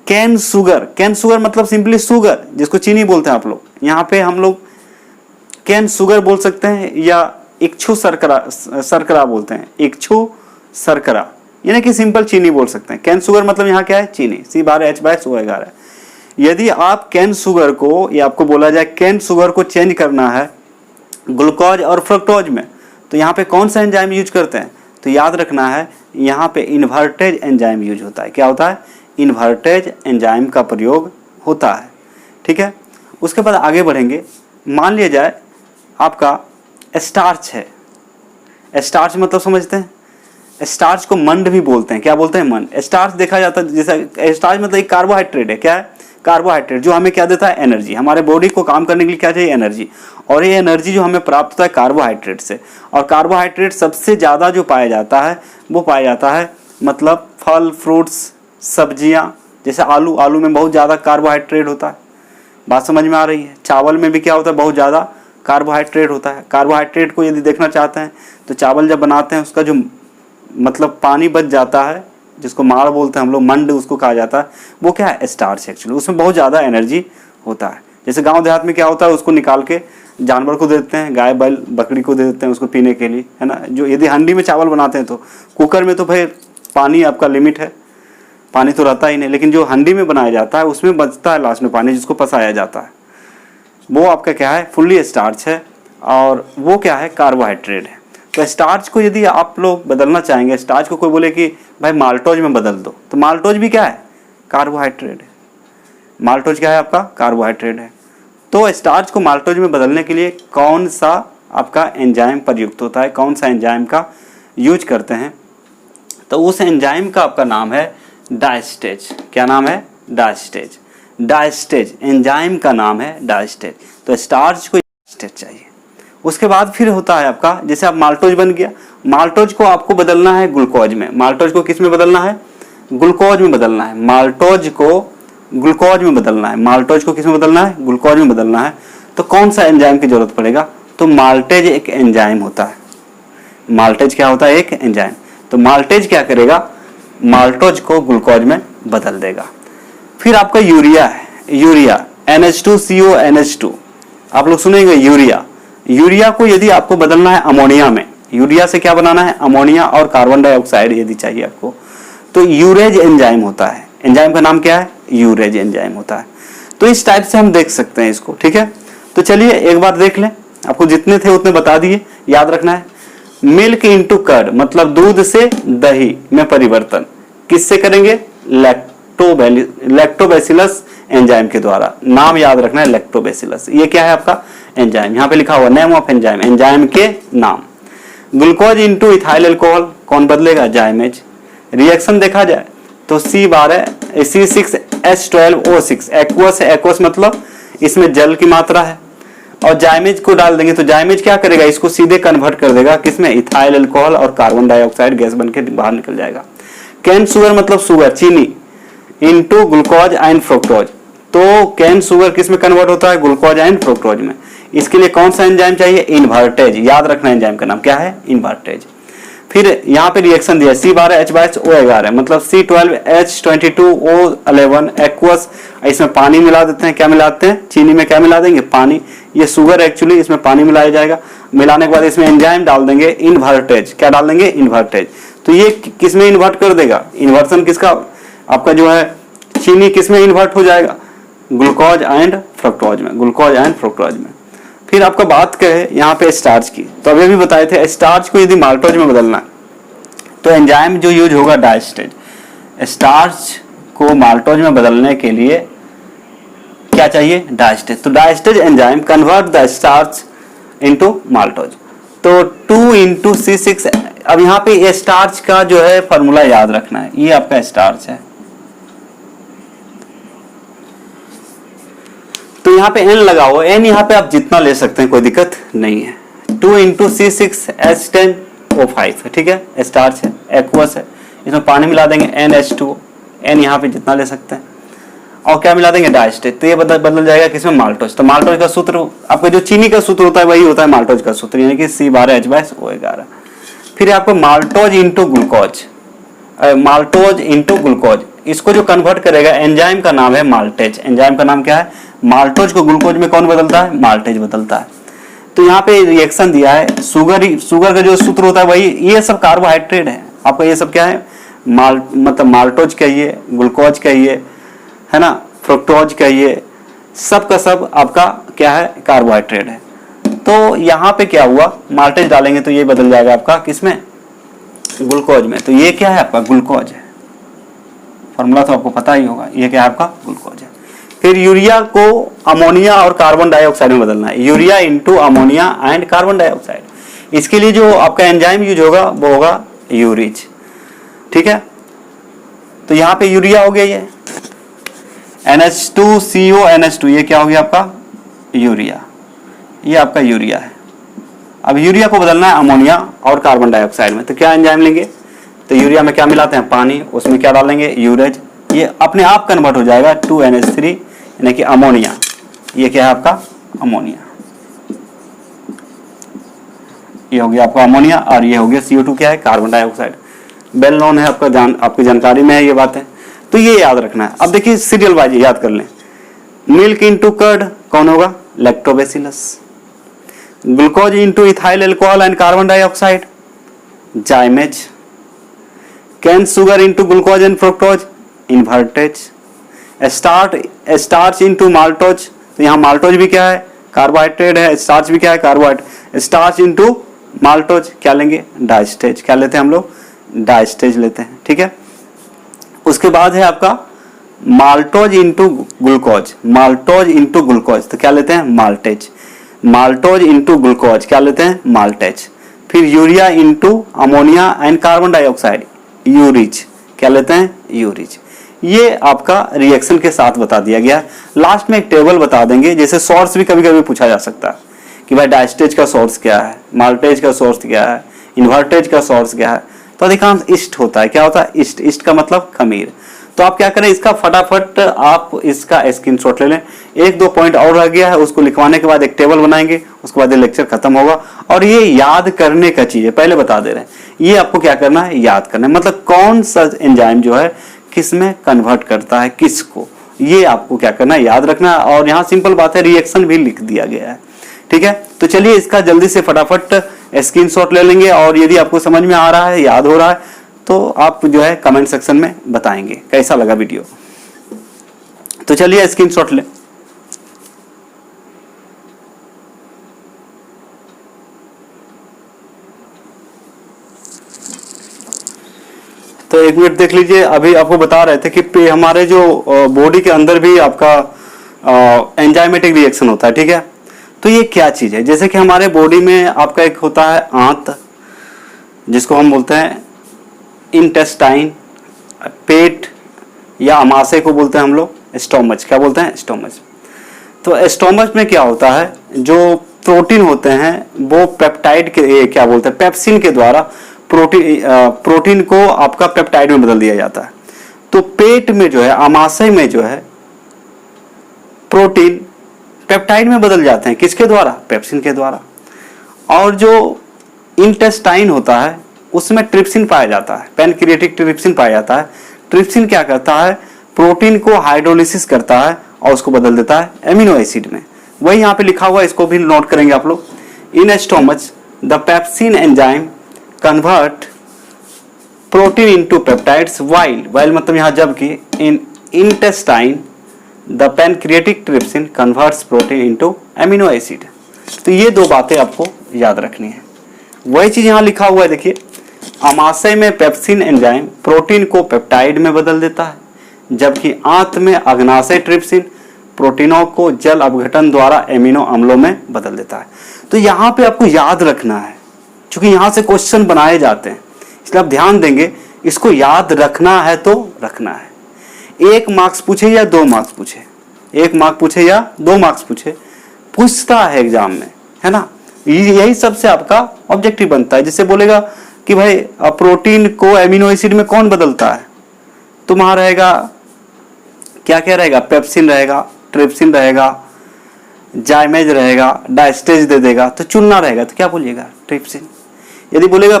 कैन शुगर मतलब सिंपली शुगर, जिसको चीनी बोलते हैं आप लोग, यहाँ पे हम लोग कैन शुगर बोल सकते हैं या इच्छु शर्करा बोलते हैं, इच्छु शर्करा, यानी कि सिंपल चीनी बोल सकते हैं। कैन शुगर मतलब यहाँ क्या है, चीनी, C12H12O11। यदि आप कैन शुगर को, या आपको बोला जाए कैन शुगर को चेंज करना है ग्लूकोज और फ्रक्टोज में, तो यहाँ पे कौन सा एंजाइम यूज करते हैं, तो याद रखना है यहाँ पे इन्वर्टेज एंजाइम यूज होता है। क्या होता है, इन्वर्टेज एंजाइम का प्रयोग होता है। ठीक है, उसके बाद आगे बढ़ेंगे। मान लिया जाए आपका स्टार्च है, स्टार्च मतलब समझते हैं, स्टार्च को मंड भी बोलते हैं। क्या बोलते हैं, मंड। स्टार्च देखा जाता है जैसा, स्टार्च मतलब एक कार्बोहाइड्रेट है। क्या है, कार्बोहाइड्रेट, जो हमें क्या देता है, एनर्जी। हमारे बॉडी को काम करने के लिए क्या चाहिए, एनर्जी। और ये एनर्जी जो हमें प्राप्त होता है कार्बोहाइड्रेट से। और कार्बोहाइड्रेट सबसे ज़्यादा जो पाया जाता है वो पाया जाता है मतलब फल, फ्रूट्स, सब्जियां, जैसे आलू में बहुत ज़्यादा कार्बोहाइड्रेट होता है। बात समझ में आ रही है। चावल में भी क्या होता है, बहुत ज़्यादा कार्बोहाइड्रेट होता है। कार्बोहाइड्रेट को यदि देखना चाहते हैं तो चावल जब बनाते हैं उसका जो मतलब पानी बच जाता है, जिसको माड़ बोलते हैं हम लोग, मंड उसको कहा जाता है, वो क्या है, स्टार्च एक्चुअली। उसमें बहुत ज़्यादा एनर्जी होता है। जैसे गांव देहात में क्या होता है, उसको निकाल के जानवर को दे देते हैं, गाय बैल बकरी को दे देते हैं उसको पीने के लिए, है ना। जो यदि हांडी में चावल बनाते हैं तो कुकर में तो भाई पानी आपका लिमिट है, पानी तो रहता ही नहीं, लेकिन जो हांडी में बनाया जाता है उसमें बचता है लास्ट में पानी, जिसको पसाया जाता है, वो आपका क्या है, फुल्ली स्टार्च है। और वो क्या है, कार्बोहाइड्रेट है। तो स्टार्च को यदि आप लोग बदलना चाहेंगे, स्टार्च को कोई बोले कि भाई माल्टोज में बदल दो, तो माल्टोज भी क्या है, कार्बोहाइड्रेट है। माल्टोज क्या है आपका, कार्बोहाइड्रेट है। तो स्टार्च को माल्टोज में बदलने के लिए कौन सा आपका एंजाइम प्रयुक्त होता है, कौन सा एंजाइम का यूज करते हैं, तो उस एंजाइम का आपका नाम है डायस्टेज। क्या नाम है, डायस्टेज। डायस्टेज एंजाइम का नाम है डायस्टेज। तो स्टार्च को डायस्टेज चाहिए। उसके बाद फिर होता है आपका, जैसे आप माल्टोज बन गया, माल्टोज को आपको बदलना है ग्लूकोज में। माल्टोज को किस में बदलना है, ग्लूकोज में बदलना है। माल्टोज को ग्लूकोज में बदलना है। माल्टोज को किस में बदलना है, ग्लूकोज में बदलना है। तो कौन सा एंजाइम की जरूरत पड़ेगा, तो माल्टेज एक एंजाइम होता है। माल्टेज क्या होता है, एक एंजाइम। तो माल्टेज क्या करेगा, माल्टोज को ग्लूकोज में बदल देगा। फिर आपका यूरिया है, यूरिया NH2CO NH2, आप लोग सुनेंगे यूरिया। यूरिया को यदि आपको बदलना है अमोनिया में, यूरिया से क्या बनाना है, अमोनिया और कार्बन डाइऑक्साइड यदि चाहिए आपको, तो यूरेज एंजाइम होता है। एंजाइम का नाम क्या है, यूरेज एंजाइम होता है। तो इस टाइप से हम देख सकते हैं इसको। ठीक है, तो चलिए एक बार देख लें। आपको जितने थे उतने बता दिए, याद रखना है। मिल्क इनटू कर्ड मतलब दूध से दही में परिवर्तन किससे करेंगे, लैक्टोबैसिलस एंजाइम के द्वारा। नाम याद रखना है, लैक्टोबैसिलस। ये क्या है आपका एंजाइम, यहाँ पे लिखा हुआ नेम ऑफ एंजाइम, एंजाइम के नाम। ग्लूकोज इनटू इथाइल अल्कोहल कौन बदलेगा, जाइमेज। रिएक्शन देखा जाए तो C6H12O6 एक्वस है। एक्वस मतलब इसमें जल की मात्रा है, और जाइमेज को डाल देंगे तो जाइमेज क्या करेगा, इसको सीधे कन्वर्ट कर देगा किसमें, इथाइल अल्कोहल, और कार्बन डाइऑक्साइड गैस बन के बाहर निकल जाएगा। कैन शुगर मतलब शुगर, चीनी, इनटू ग्लूकोज एंड फ्रुक्टोज। तो कैन शुगर किस में कन्वर्ट होता है, ग्लूकोज एंड फ्रुक्टोज में। इसके लिए कौन सा एंजाइम चाहिए, इन्वर्टेज। याद रखना एंजाइम का नाम क्या है, इन्वर्टेज। फिर यहाँ पे रिएक्शन दिया C12H12O11 मतलब C12H22O11 एक्वस। इसमें पानी मिला देते हैं, क्या मिलाते हैं, चीनी में क्या मिला देंगे, पानी। ये शुगर एक्चुअली, इसमें पानी मिलाया जाएगा। मिलाने के बाद इसमें एंजाइम डाल देंगे, इन्वर्टेज। क्या डाल देंगे, इन्वर्टेज। तो ये किस में इन्वर्ट कर देगा, इन्वर्सन किसका, आपका जो है चीनी किस में इन्वर्ट हो जाएगा, ग्लूकोज एंड फ्रक्टोज में, ग्लूकोज एंड फ्रक्टोज में। फिर आपका बात करें यहाँ पे स्टार्च की, तो अभी भी बताए थे स्टार्च को यदि माल्टोज में बदलना है तो एंजाइम जो यूज होगा डायस्टेज। स्टार्च को माल्टोज में बदलने के लिए क्या चाहिए? डायस्टेज। तो diastase enzyme convert the starch into maltose. तो 2 × C6। अब यहाँ पे ये स्टार्च का जो है फॉर्मूला याद रखना है, ये आपका स्टार्च है। तो यहाँ पे N लगा हुआ, N यहाँ पे आप जितना ले सकते हैं, कोई दिक्कत नहीं है। 2 × C6H10O5 ठीक है, स्टार्च है, एक्वस है, इसमें पानी मिला देंगे NH2, N यहाँ पे जितना ले सकते हैं, और क्या मिला देंगे? डायस्टेज। तो ये बदल जाएगा किसमें? माल्टोज। तो माल्टोज का सूत्र आपका जो चीनी का सूत्र होता है वही होता है माल्टोज का सूत्र, यानी कि C12H/O11। फिर आपको maltose into glucose, maltose into glucose, इसको जो कन्वर्ट करेगा एंजाइम का नाम है माल्टेज। एंजाइम का नाम क्या है? माल्टोज को ग्लूकोज में कौन बदलता है? माल्टेज बदलता है। तो यहाँ पे रिएक्शन दिया है, शुगर का जो सूत्र होता है वही, ये सब कार्बोहाइड्रेट है आपका, ये सब क्या है? मतलब माल्टोज कहिए, ग्लूकोज कहिए, है ना, फ्रुक्टोज कहिए, सब का सब आपका क्या है? कार्बोहाइड्रेट है। तो यहाँ पे क्या हुआ? माल्टेज डालेंगे तो ये बदल जाएगा आपका किसमें? ग्लूकोज में। तो ये क्या है? आपका ग्लूकोज है। फॉर्मूला तो आपको पता ही होगा, ये क्या है? आपका ग्लूकोज है। फिर यूरिया को अमोनिया और कार्बन डाइऑक्साइड में बदलना है, urea into ammonia and carbon dioxide. इसके लिए जो आपका एंजाइम यूज होगा वो होगा यूरिज, ठीक है। तो यहाँ पे यूरिया हो गया, ये NH2CONH2, ये क्या हो गया आपका? यूरिया। ये आपका यूरिया है। अब यूरिया को बदलना है अमोनिया और कार्बन डाइऑक्साइड में, तो क्या एंजाइम लेंगे? तो यूरिया में क्या मिलाते हैं? पानी। उसमें क्या डालेंगे? यूरेज। ये अपने आप कन्वर्ट हो जाएगा 2NH3, यानी कि अमोनिया। ये क्या है आपका? अमोनिया। ये हो गया आपका अमोनिया, और ये हो गया CO2, क्या है? Carbon dioxide. वेल नोन है आपका, आपकी जानकारी में है ये बातें, तो ये याद रखना है। अब देखिए सीरियल वाइज याद कर लें। मिल्क इंटू कर्ड कौन होगा? Lactobacillus. Glucose into ethyl alcohol and carbon dioxide, जाइमेज। Cane sugar into glucose and fructose, invertase. Starch into maltose, तो यहाँ माल्टोज भी क्या है? कार्बोहाइड्रेट है। स्टार्च भी क्या है? कार्बोहाइड्रेट। स्टार्च इंटू माल्टोज क्या लेंगे? डायस्टेज। क्या लेते हैं हम लोग? डायस्टेज लेते हैं, ठीक है। उसके बाद है आपका maltose into glucose, maltose into glucose, तो क्या लेते हैं? माल्टेज। माल्टोज इंटू ग्लूकोज क्या लेते हैं? माल्टेज। फिर urea into ammonia and carbon dioxide, urease, क्या लेते हैं? यूरिज। ये आपका रिएक्शन के साथ बता दिया गया। लास्ट में एक टेबल बता देंगे, जैसे सोर्स भी कभी कभी पूछा जा सकता है कि भाई डायस्टेज का सोर्स क्या है, माल्टेज का सोर्स क्या है, इन्वर्टेज का सोर्स क्या है। तो अधिकांश ईस्ट होता है। क्या होता है? ईस्ट। ईस्ट का मतलब खमीर। तो आप क्या करें, इसका फटाफट आप इसका स्क्रीनशॉट ले लें। 1-2 पॉइंट और रह गया है, उसको लिखवाने के बाद एक टेबल बनाएंगे, उसके बाद ये लेक्चर खत्म होगा। और ये याद करने का चीज है, पहले बता दे रहे हैं, ये आपको क्या करना है? याद करना है। मतलब कौन सा एंजाइम जो है किस में कन्वर्ट करता है, किसको, ये आपको क्या करना है? याद रखना है। और यहाँ सिंपल बात है, रिएक्शन भी लिख दिया गया है, ठीक है। तो चलिए इसका जल्दी से फटाफट स्क्रीनशॉट ले लेंगे, और यदि आपको समझ में आ रहा है, याद हो रहा है, तो आप जो है कमेंट सेक्शन में बताएंगे कैसा लगा वीडियो। तो चलिए स्क्रीनशॉट लें। तो 1 मिनट देख लीजिए। अभी आपको बता रहे थे कि हमारे जो बॉडी के अंदर भी आपका एंजाइमेटिक रिएक्शन होता है, ठीक है। तो ये क्या चीज है? जैसे कि हमारे बॉडी में आपका एक होता है आंत, जिसको हम बोलते हैं इंटेस्टाइन, पेट या अमाशय को बोलते हैं हम लोग स्टोमच। क्या बोलते हैं? स्टोमच। तो स्टोमच में क्या होता है, जो प्रोटीन होते हैं वो पेप्टाइड के क्या बोलते हैं, पेप्सिन के द्वारा प्रोटीन को आपका पेप्टाइड में बदल दिया जाता है। तो पेट में जो है, अमाशय में जो है, प्रोटीन पेप्टाइड में बदल जाते हैं। किसके द्वारा? पेप्सिन के द्वारा। और जो इंटेस्टाइन होता है उसमें ट्रिप्सिन पाया जाता है, पैनक्रियाटिक ट्रिप्सिन पाया जाता है। ट्रिप्सिन क्या करता है? प्रोटीन को हाइड्रोलिसिस करता है और उसको बदल देता है एमिनो एसिड में। वही यहाँ पे लिखा हुआ है, इसको भी नोट करेंगे आप लोग। In stomach the pepsin enzyme convert protein into peptides while मतलब यहाँ जबकि in intestine the pancreatic trypsin converts protein into amino acid. तो ये दो बातें आपको याद रखनी है। वही चीज यहाँ लिखा हुआ है, देखिए, अमाशय में पेप्सिन एंजाइम प्रोटीन को पेप्टाइड में बदल देता है, जबकि आंत में अग्नाशय ट्रिप्सिन प्रोटीनों को जल अपघटन द्वारा एमिनो अम्लों में बदल देता है। तो यहाँ पे आपको याद रखना है, क्योंकि यहाँ से क्वेश्चन बनाए जाते हैं, इसलिए आप ध्यान देंगे। इसको याद रखना है तो रखना है। 1 मार्क्स पूछे या 2 मार्क्स पूछे, 1 मार्क पूछे या 2 मार्क्स पूछे, पूछता है एग्जाम में, है ना। यही सबसे आपका ऑब्जेक्टिव बनता है। जिससे बोलेगा कि भाई प्रोटीन को एमिनो एसिड में कौन बदलता है, तो वहां रहेगा क्या क्या रहेगा, पेप्सिन रहेगा, ट्रिप्सिन रहेगा, जाइमेज रहेगा, डायस्टेज दे देगा, तो चुनना रहेगा, तो क्या बोलिएगा, ट्रिप्सिन। यदि बोलेगा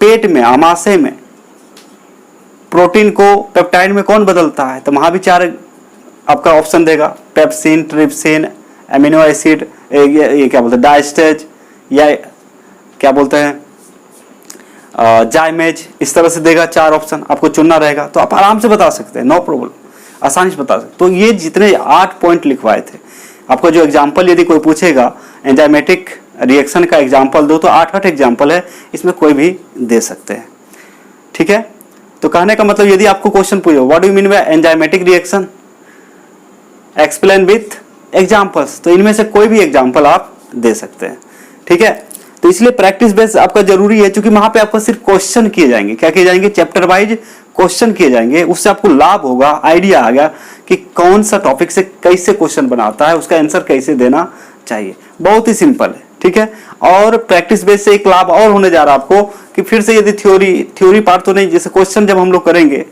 पेट में आमाशय में प्रोटीन को पेप्टाइड में कौन बदलता है, तो वहां भी 4 आपका ऑप्शन देगा, पेप्सिन, ट्रिप्सिन, एमिनो एसिड, ये क्या बोलते हैं, डायस्टेज, या क्या बोलते हैं जाइमेज, इस तरह से देगा 4 ऑप्शन, आपको चुनना रहेगा। तो आप आराम से बता सकते हैं, नो प्रॉब्लम, आसानी से बता सकते। तो ये जितने 8 पॉइंट लिखवाए थे, आपको जो एग्जाम्पल यदि कोई पूछेगा एंजाइमेटिक रिएक्शन का एग्जाम्पल दो, तो 8 एग्जाम्पल है, इसमें कोई भी दे सकते हैं, ठीक है। तो कहने का मतलब, यदि आपको क्वेश्चन पूछे what do you mean by enzymatic reaction, explain with examples, तो इनमें से कोई भी एग्जाम्पल आप दे सकते हैं, ठीक है। तो इसलिए प्रैक्टिस बेस आपका जरूरी है, क्योंकि वहां पे आपको सिर्फ क्वेश्चन किए जाएंगे। क्या किए जाएंगे, चैप्टर वाइज क्वेश्चन किए जाएंगे। उससे आपको लाभ होगा, आइडिया आ गया कि कौन सा टॉपिक से कैसे क्वेश्चन बनाता है, उसका आंसर कैसे देना चाहिए। बहुत ही सिंपल है, ठीक है। और प्रैक्टिस बेस से एक लाभ और होने जा रहा है आपको, कि फिर से यदि थ्योरी पार्ट तो नहीं, जैसे क्वेश्चन जब हम लोग करेंगे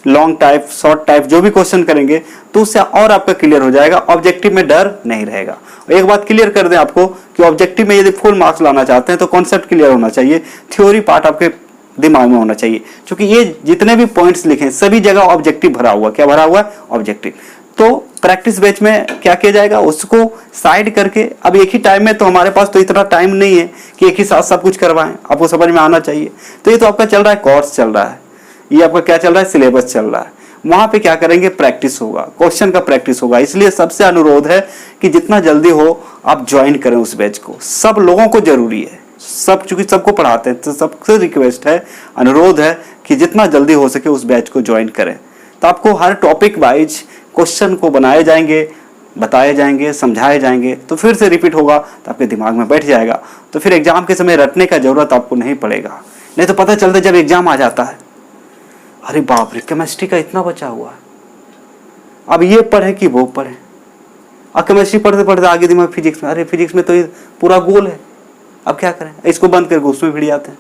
लॉन्ग टाइप, शॉर्ट टाइप, जो भी क्वेश्चन करेंगे, तो उससे और आपका क्लियर हो जाएगा, ऑब्जेक्टिव में डर नहीं रहेगा। और एक बात क्लियर कर दें आपको कि ऑब्जेक्टिव में यदि फुल मार्क्स लाना चाहते हैं तो कॉन्सेप्ट क्लियर होना चाहिए, थ्योरी पार्ट आपके दिमाग में होना चाहिए, क्योंकि ये जितने भी पॉइंट्स लिखे सभी जगह ऑब्जेक्टिव भरा हुआ। क्या भरा हुआ है, ऑब्जेक्टिव। तो प्रैक्टिस बैच में क्या किया जाएगा, उसको साइड करके, अब एक ही टाइम में तो हमारे पास तो इतना टाइम नहीं है कि एक ही साथ सब कुछ करवाएं, आपको समझ में आना चाहिए। तो ये तो आपका चल रहा है, कोर्स चल रहा है, ये आपका क्या चल रहा है, सिलेबस चल रहा है। वहां पे क्या करेंगे, प्रैक्टिस होगा, क्वेश्चन का प्रैक्टिस होगा। इसलिए सबसे अनुरोध है कि जितना जल्दी हो आप ज्वाइन करें उस बैच को। सब लोगों को जरूरी है, सब, चूंकि सबको पढ़ाते हैं, तो सबसे रिक्वेस्ट है, अनुरोध है कि जितना जल्दी हो सके उस बैच को ज्वाइन करें। तो आपको हर टॉपिक वाइज क्वेश्चन को बनाए जाएंगे, बताए जाएंगे, समझाए जाएंगे, तो फिर से रिपीट होगा, तो आपके दिमाग में बैठ जाएगा। तो फिर एग्जाम के समय रटने का जरूरत आपको नहीं पड़ेगा। नहीं तो पता चलता जब एग्जाम आ जाता है, अरे बाप रे, केमिस्ट्री का इतना बचा हुआ है, अब ये पढ़े कि वो पढ़े। अब केमिस्ट्री पढ़ते पढ़ते आगे दिमाग फिजिक्स में, अरे फिजिक्स में तो ये पूरा गोल है, अब क्या करें, इसको बंद करके उसमें भिड़ जाते हैं।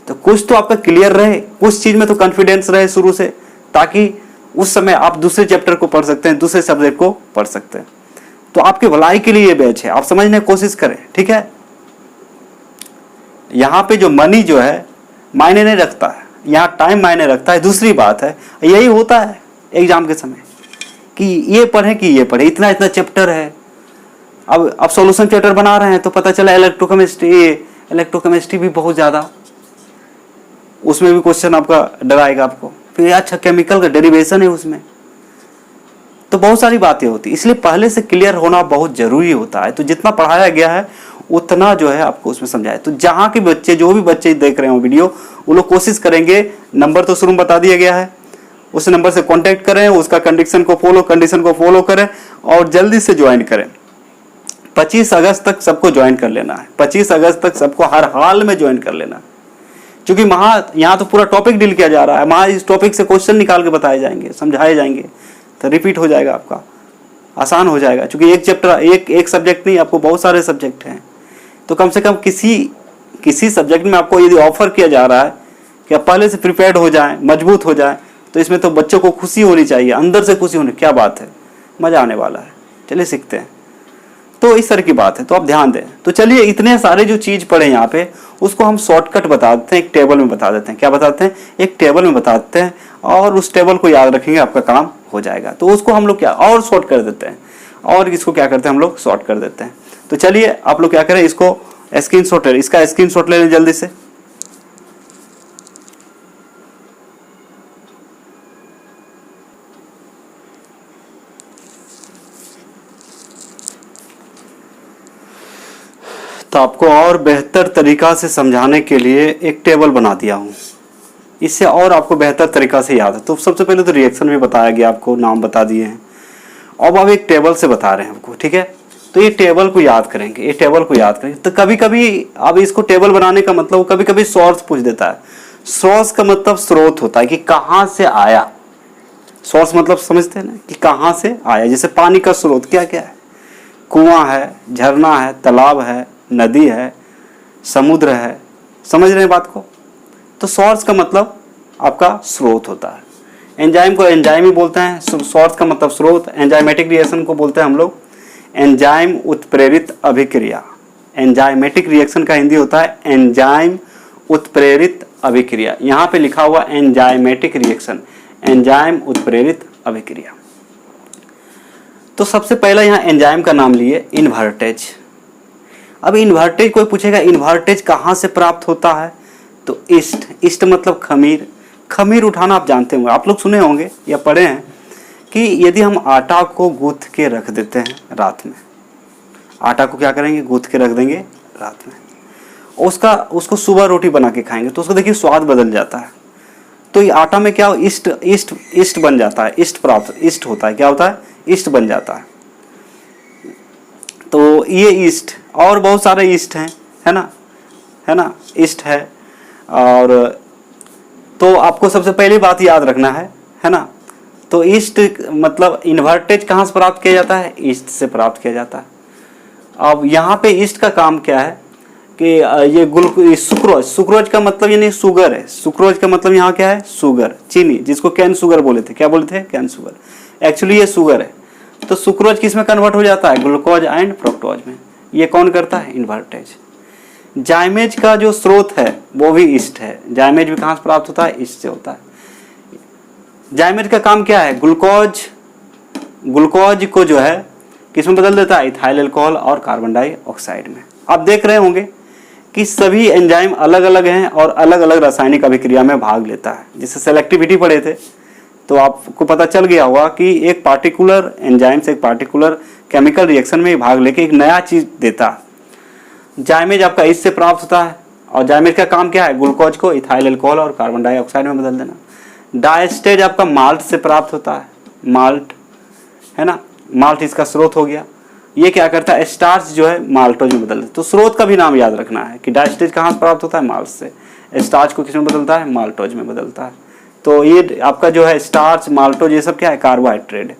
तो कुछ तो आपका क्लियर रहे, कुछ चीज में तो कॉन्फिडेंस रहे शुरू से, ताकि उस समय आप दूसरे चैप्टर को पढ़ सकते हैं, दूसरे सब्जेक्ट को पढ़ सकते हैं। तो आपके भलाई के लिए ये बैच है, आप समझने की कोशिश करें, ठीक है। यहाँ पे जो मनी जो है मायने नहीं रखता है, यहाँ टाइम मायने रखता है। दूसरी बात है, यही होता है एग्जाम के समय कि ये पढ़े कि ये पढ़े, इतना इतना चैप्टर है। अब सॉल्यूशन चैप्टर बना रहे हैं तो पता चला इलेक्ट्रोकेमिस्ट्री भी बहुत ज़्यादा, उसमें भी क्वेश्चन आपका डराएगा आपको। फिर अच्छा केमिकल का डेरिवेशन है उसमें, तो बहुत सारी बातें होती है। इसलिए पहले से क्लियर होना बहुत जरूरी होता है। तो जितना पढ़ाया गया है उतना जो है आपको उसमें समझाए। तो जहाँ के बच्चे, जो भी बच्चे देख रहे हो वीडियो, वो लोग कोशिश करेंगे, नंबर तो शुरू में बता दिया गया है, उस नंबर से कांटेक्ट करें, उसका कंडीशन को फॉलो करें और जल्दी से ज्वाइन करें। 25 अगस्त तक सबको ज्वाइन कर लेना है, 25 अगस्त तक सबको हर हाल में ज्वाइन कर लेना है, क्योंकि यहाँ तो पूरा टॉपिक डील किया जा रहा है। वहाँ इस टॉपिक से क्वेश्चन निकाल के बताए जाएंगे, समझाए जाएंगे, तो रिपीट हो जाएगा आपका, आसान हो जाएगा। क्योंकि एक चैप्टर, एक सब्जेक्ट नहीं, आपको बहुत सारे सब्जेक्ट हैं। तो कम से कम किसी सब्जेक्ट में आपको यदि ऑफर किया जा रहा है कि आप पहले से प्रिपेयर्ड हो जाएं, मजबूत हो जाएं, तो इसमें तो बच्चों को खुशी होनी चाहिए, अंदर से खुशी होनी, क्या बात है, मज़ा आने वाला है। चलिए सीखते हैं। तो इस तरह की बात है, तो आप ध्यान दें। तो चलिए, इतने सारे जो चीज़ पढ़े यहाँ पे, उसको हम शॉर्टकट बता देते हैं, एक टेबल में बता देते हैं। क्या बताते हैं, एक टेबल में बता देते हैं, और उस टेबल को याद रखेंगे, आपका काम हो जाएगा। तो उसको हम लोग क्या और शॉर्ट कर देते हैं, और इसको क्या करते हैं हम लोग, शॉर्ट कर देते हैं। तो चलिए आप लोग क्या करें, इसको स्क्रीनशॉट, इसका स्क्रीनशॉट ले लें जल्दी से। तो आपको और बेहतर तरीका से समझाने के लिए एक टेबल बना दिया हूँ, इससे और आपको बेहतर तरीका से याद है। तो सबसे पहले तो रिएक्शन भी बताया गया, आपको नाम बता दिए हैं, अब एक टेबल से बता रहे हैं आपको, ठीक है। तो ये टेबल को याद करेंगे, ये टेबल को याद करेंगे। तो कभी कभी अब इसको टेबल बनाने का मतलब कभी कभी सोर्स पूछ देता है। सोर्स का मतलब स्रोत होता है कि कहाँ से आया। सोर्स मतलब समझते हैं ना कि कहाँ से आया। जैसे पानी का स्रोत क्या क्या है, कुआं है, झरना है, तालाब है, नदी है, समुद्र है। समझ रहे हैं बात को। तो सोर्स का मतलब आपका स्रोत होता है। एंजाइम को एंजाइम ही बोलते हैं, सोर्स का मतलब स्रोत। एंजाइमेटिक रिएक्शन को बोलते हैं हम लोग एंजाइम उत्प्रेरित अभिक्रिया। एंजाइमेटिक रिएक्शन का हिंदी होता है एंजाइम उत्प्रेरित अभिक्रिया। यहाँ पे लिखा हुआ एंजाइमेटिक रिएक्शन, एंजाइम उत्प्रेरित अभिक्रिया। तो सबसे पहला यहाँ एंजाइम का नाम लिए इन्वर्टेज। अब इन्वर्टेज कोई पूछेगा इन्वर्टेज कहाँ से प्राप्त होता है, तो ईस्ट मतलब खमीर। खमीर उठाना आप जानते होंगे, आप लोग सुने होंगे या पढ़े हैं कि यदि हम आटा को गूंथ के रख देते हैं रात में, आटा को क्या करेंगे, गूंथ के रख देंगे रात में, उसको सुबह रोटी बना के खाएंगे तो उसको देखिए स्वाद बदल जाता है। तो ये आटा में क्या ईस्ट बन जाता है, ईस्ट होता है, क्या होता है, ईस्ट बन जाता है। तो ये ईस्ट और बहुत सारे ईस्ट हैं, है ना, ईस्ट है। और तो आपको सबसे पहली बात याद रखना है ना। तो ईस्ट मतलब इन्वर्टेज कहाँ से प्राप्त किया जाता है, ईस्ट से प्राप्त किया जाता है। अब यहाँ पे ईस्ट का काम क्या है कि ये सुक्रोज का मतलब यानी शुगर है। सुक्रोज का मतलब यहाँ क्या है, शुगर, चीनी, जिसको कैन शुगर बोले थे, क्या बोले थे, कैन शुगर। एक्चुअली ये शुगर है। तो सुक्रोज किस में कन्वर्ट हो जाता है, ग्लूकोज एंड फ्रक्टोज में। ये कौन करता है, इन्वर्टेज। जाइमेज का जो स्रोत है वो भी ईस्ट है। जाइमेज भी कहाँ से प्राप्त होता है, ईस्ट से होता है। जाइमेज का काम क्या है, ग्लूकोज को जो है किसमें बदल देता है, इथाइल अल्कोहल और कार्बन डाइऑक्साइड में। आप देख रहे होंगे कि सभी एंजाइम अलग अलग हैं और अलग अलग रासायनिक अभिक्रिया में भाग लेता है। जैसे सेलेक्टिविटी पढ़े थे तो आपको पता चल गया होगा कि एक पार्टिकुलर एंजाइम से एक पार्टिकुलर केमिकल रिएक्शन में भाग लेके एक नया चीज देता है। जाइमेज आपका ईस्ट से प्राप्त होता है और जाइमेज का काम क्या है, ग्लूकोज को इथाइल अल्कोहल और कार्बन डाइऑक्साइड में बदल देना। डायस्टेज आपका माल्ट से प्राप्त होता है, माल्ट, है ना, माल्ट इसका स्रोत हो गया। ये क्या करता है, स्टार्च जो है माल्टोज में बदल देता है। तो स्रोत का भी नाम याद रखना है कि डायस्टेज कहाँ से प्राप्त होता है, माल्ट से। स्टार्च को किसमें बदलता है, माल्टोज में बदलता है। तो ये आपका जो है स्टार्च, माल्टोज, ये सब क्या है, कार्बोहाइड्रेट है।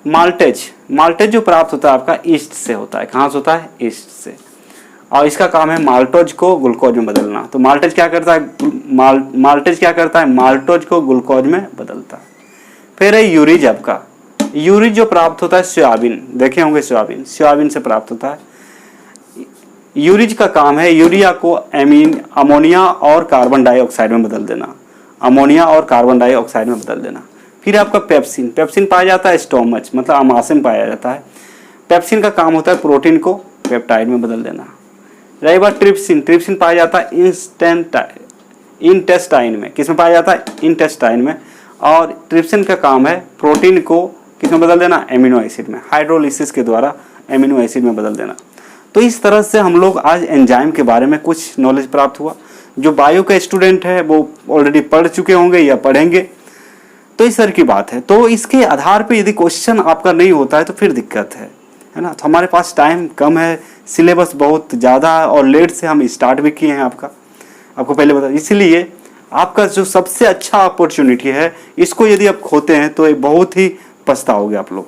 माल्टेज जो प्राप्त होता है आपका ईस्ट से होता है। कहाँ से होता है, ईस्ट से। और इसका काम है माल्टोज को ग्लूकोज में बदलना। तो माल्टेज क्या करता है, माल्टोज को ग्लूकोज में बदलता है। फिर है यूरिज आपका। यूरिज जो प्राप्त होता है सोयाबीन, देखे होंगे सोयाबीन से प्राप्त होता है। यूरिज का काम है यूरिया को अमोनिया और कार्बन डाइऑक्साइड में बदल देना, अमोनिया और कार्बन डाइऑक्साइड में बदल देना। फिर आपका पेप्सिन पाया जाता है स्टोमच मतलब अमाशय में पाया जाता है। पेप्सिन का काम होता है प्रोटीन को पेप्टाइड में बदल देना। रही बात ट्रिप्सिन पाया जाता है इंटेस्टाइन में। किसमें पाया जाता है, इंटेस्टाइन में। और ट्रिप्सिन का काम है प्रोटीन को किसमें बदल देना, एमिनो एसिड में, हाइड्रोलिसिस के द्वारा एमिनो एसिड में बदल देना। तो इस तरह से हम लोग आज एंजाइम के बारे में कुछ नॉलेज प्राप्त हुआ। जो बायो का स्टूडेंट है वो ऑलरेडी पढ़ चुके होंगे या पढ़ेंगे, तो इस तरह की बात है। तो इसके आधार पे यदि क्वेश्चन आपका नहीं होता है तो फिर दिक्कत है ना। तो हमारे पास टाइम कम है, सिलेबस बहुत ज़्यादा है और लेट से हम स्टार्ट भी किए हैं आपको पहले बता। इसलिए आपका जो सबसे अच्छा अपॉर्चुनिटी है इसको यदि आप खोते हैं तो बहुत ही पछताओगे आप लोग।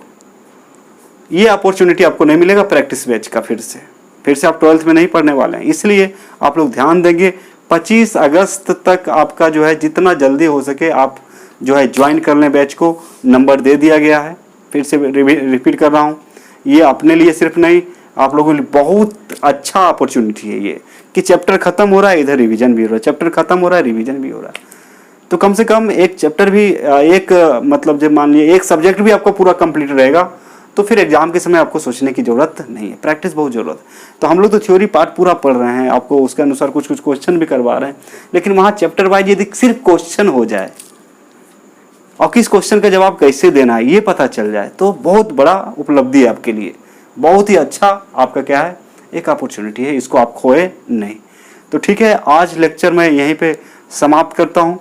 ये अपॉर्चुनिटी आपको नहीं मिलेगा प्रैक्टिस बैच का। फिर से आप 12th में नहीं पढ़ने वाले हैं, इसलिए आप लोग ध्यान देंगे। 25 अगस्त तक आपका जो है जितना जल्दी हो सके आप जो है ज्वाइन कर लें बैच को। नंबर दे दिया गया है, फिर से रिपीट कर रहा हूँ, ये अपने लिए सिर्फ नहीं आप लोगों के लिए बहुत अच्छा अपॉर्चुनिटी है ये कि चैप्टर खत्म हो रहा है, इधर रिवीजन भी हो रहा है, चैप्टर खत्म हो रहा है, रिवीजन भी हो रहा है। तो कम से कम एक चैप्टर भी मतलब जब मान लीजिए एक सब्जेक्ट भी आपको पूरा कंप्लीट रहेगा तो फिर एग्जाम के समय आपको सोचने की जरूरत नहीं है, प्रैक्टिस बहुत जरूरत है। तो हम लोग तो थ्योरी पार्ट पूरा पढ़ रहे हैं, आपको उसके अनुसार कुछ क्वेश्चन भी करवा रहे हैं, लेकिन वहाँ चैप्टर वाइज यदि सिर्फ क्वेश्चन हो जाए और किस क्वेश्चन का जवाब कैसे देना है ये पता चल जाए तो बहुत बड़ा उपलब्धि है आपके लिए, बहुत ही अच्छा आपका क्या है एक अपॉर्चुनिटी है, इसको आप खोए नहीं। तो ठीक है, आज लेक्चर मैं यहीं पे समाप्त करता हूँ।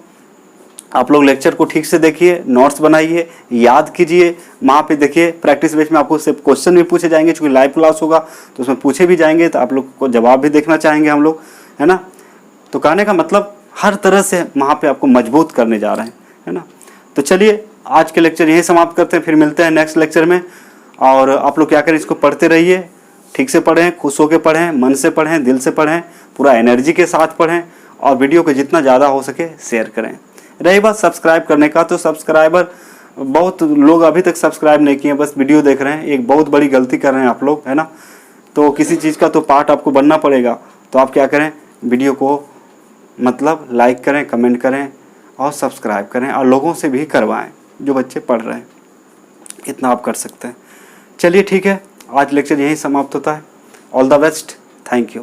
आप लोग लेक्चर को ठीक से देखिए, नोट्स बनाइए, याद कीजिए, वहाँ पे देखिए प्रैक्टिस बेस में आपको सिर्फ क्वेश्चन भी पूछे जाएंगे, क्योंकि लाइव क्लास होगा तो उसमें पूछे भी जाएंगे, तो आप लोग को जवाब भी देखना चाहेंगे हम लोग, है ना। तो कहने का मतलब हर तरह से वहाँ पे आपको मजबूत करने जा रहे हैं, है ना। तो चलिए आज के लेक्चर यहीं समाप्त करते हैं, फिर मिलते हैं नेक्स्ट लेक्चर में। और आप लोग क्या करें, इसको पढ़ते रहिए, ठीक से पढ़ें, खुश होकर पढ़ें, मन से पढ़ें, दिल से पढ़ें, पूरा एनर्जी के साथ पढ़ें, और वीडियो को जितना ज़्यादा हो सके शेयर करें। रही बात सब्सक्राइब करने का, तो सब्सक्राइबर बहुत लोग अभी तक सब्सक्राइब नहीं किए, बस वीडियो देख रहे हैं, एक बहुत बड़ी गलती कर रहे हैं आप लोग, है ना। तो किसी चीज़ का तो पार्ट आपको बनना पड़ेगा, तो आप क्या करें, वीडियो को मतलब लाइक करें, कमेंट करें और सब्सक्राइब करें, और लोगों से भी करवाएं जो बच्चे पढ़ रहे हैं, इतना आप कर सकते हैं। चलिए ठीक है, आज लेक्चर यहीं समाप्त होता है। All the best, thank you.